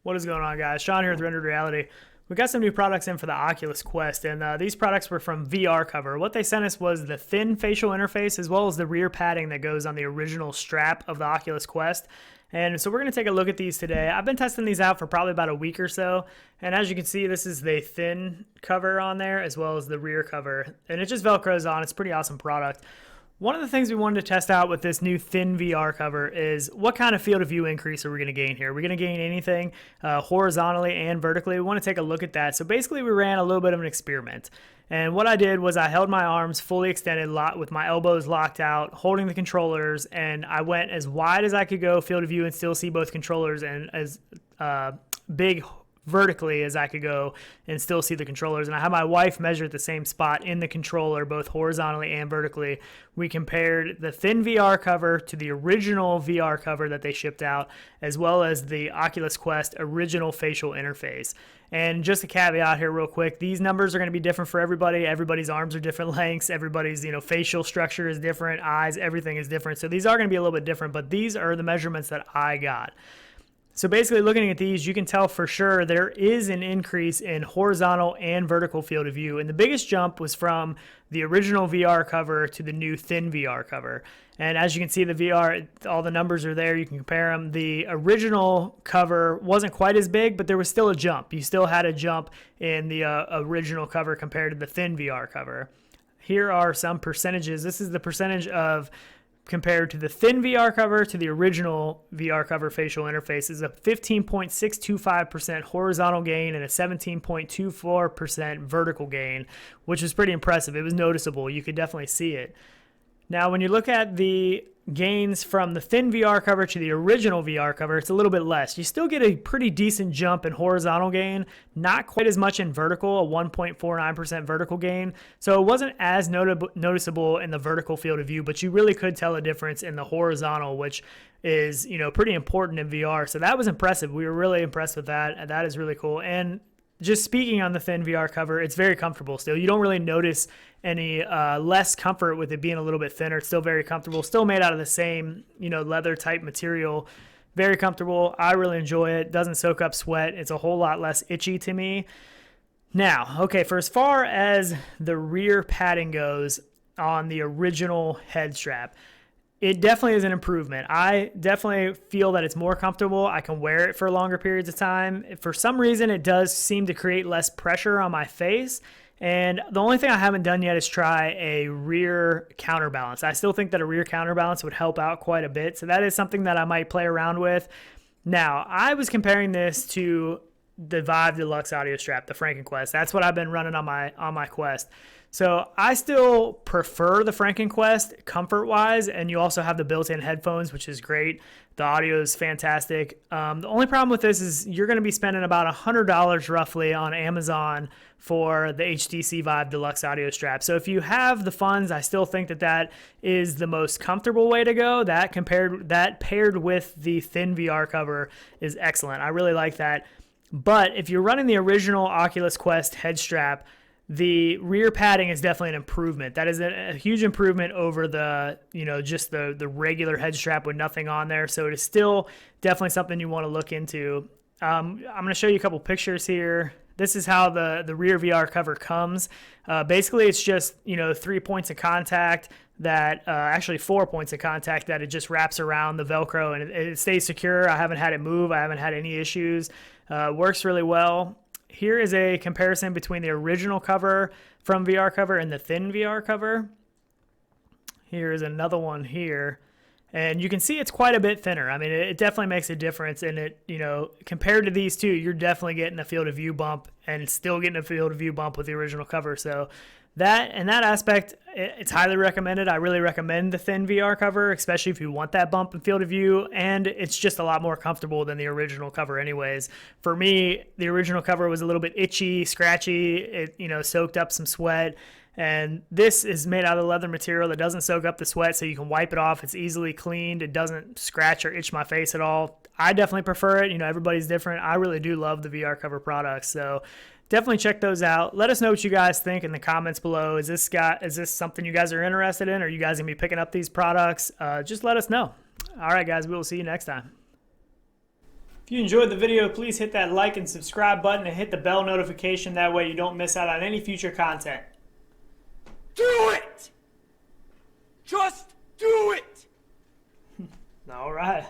What is going on, guys? Sean here with Rendered Reality. We got some new products in for the Oculus Quest, and these products were from VR Cover. What they sent us was the thin facial interface as well as the rear padding that goes on the original strap of the Oculus Quest. And so we're going to take a look at these today. I've been testing these out for probably about a week or so, and as you can see, this is the thin cover on there as well as the rear cover, and it just Velcros on. It's a pretty awesome product. One of the things we wanted to test out with this new thin VR cover is what kind of field of view increase are we going to gain here? Are we going to gain anything horizontally and vertically? We want to take a look at that. So basically we ran a little bit of an experiment. And what I did was I held my arms fully extended with my elbows locked out, holding the controllers, and I went as wide as I could go field of view and still see both controllers, and as big vertically as I could go and still see the controllers. And I had my wife measure at the same spot in the controller, both horizontally and vertically. We compared the thin VR cover to the original VR cover that they shipped out, as well as the Oculus Quest original facial interface. And just a caveat here real quick, these numbers are going to be different for everybody. Everybody's arms are different lengths. Everybody's, facial structure is different. Eyes, everything is different. So these are going to be a little bit different, but these are the measurements that I got. So basically looking at these, you can tell for sure there is an increase in horizontal and vertical field of view. And the biggest jump was from the original VR cover to the new thin VR cover. And as you can see, the VR, all the numbers are there. You can compare them. The original cover wasn't quite as big, but there was still a jump. You still had a jump in the original cover compared to the thin VR cover. Here are some percentages. This is the percentage of compared to the thin VR cover to the original VR cover facial interface is a 15.625% horizontal gain and a 17.24% vertical gain, which is pretty impressive. It was noticeable. You could definitely see it. Now, when you look at the gains from the thin VR cover to the original VR cover, it's a little bit less. You still get a pretty decent jump in horizontal gain, not quite as much in vertical, a 1.49% vertical gain. So it wasn't as noticeable in the vertical field of view, but you really could tell a difference in the horizontal, which is, pretty important in VR. So that was impressive. We were really impressed with that. That is really cool. And just speaking on the thin VR cover, it's very comfortable still. You don't really notice any less comfort with it being a little bit thinner. It's still very comfortable, still made out of the same, leather type material. Very comfortable. I really enjoy it. Doesn't soak up sweat. It's a whole lot less itchy to me. Now, okay, for as far as the rear padding goes on the original head strap, it definitely is an improvement. I definitely feel that it's more comfortable. I can wear it for longer periods of time. For some reason, it does seem to create less pressure on my face. And the only thing I haven't done yet is try a rear counterbalance. I still think that a rear counterbalance would help out quite a bit. So that is something that I might play around with. Now, I was comparing this to the Vive Deluxe audio strap, the FrankenQuest. That's what I've been running on my Quest. So I still prefer the FrankenQuest comfort-wise, and you also have the built-in headphones, which is great. The audio is fantastic. The only problem with this is you're going to be spending about $100 roughly on Amazon for the HTC Vive Deluxe audio strap. So if you have the funds, I still think that is the most comfortable way to go. That paired with the thin VR cover is excellent. I really like that. But if you're running the original Oculus Quest head strap, the rear padding is definitely an improvement. That is a huge improvement over the, just the regular head strap with nothing on there. So it is still definitely something you want to look into. I'm going to show you a couple pictures here. This is how the rear VR cover comes. Basically, it's just, 3 points of contact that, actually 4 points of contact that it just wraps around the Velcro and it stays secure. I haven't had it move. I haven't had any issues. Works really well. Here is a comparison between the original cover from VR Cover and the thin VR cover. Here is another one here. And you can see it's quite a bit thinner. I mean, it definitely makes a difference. And it, compared to these two, you're definitely getting a field of view bump and still getting a field of view bump with the original cover. So that aspect, it's highly recommended. I really recommend the thin VR cover, especially if you want that bump in field of view, and it's just a lot more comfortable than the original cover anyways. For me, the original cover was a little bit itchy, scratchy. It, soaked up some sweat, and this is made out of leather material that doesn't soak up the sweat, so you can wipe it off. It's easily cleaned. It doesn't scratch or itch my face at all. I definitely prefer it. Everybody's different. I really do love the VR cover products, so definitely check those out. Let us know what you guys think in the comments below. Is this something you guys are interested in? Are you guys going to be picking up these products? Just let us know. All right, guys, we will see you next time. If you enjoyed the video, please hit that like and subscribe button and hit the bell notification. That way you don't miss out on any future content. Do it! Just do it! All right.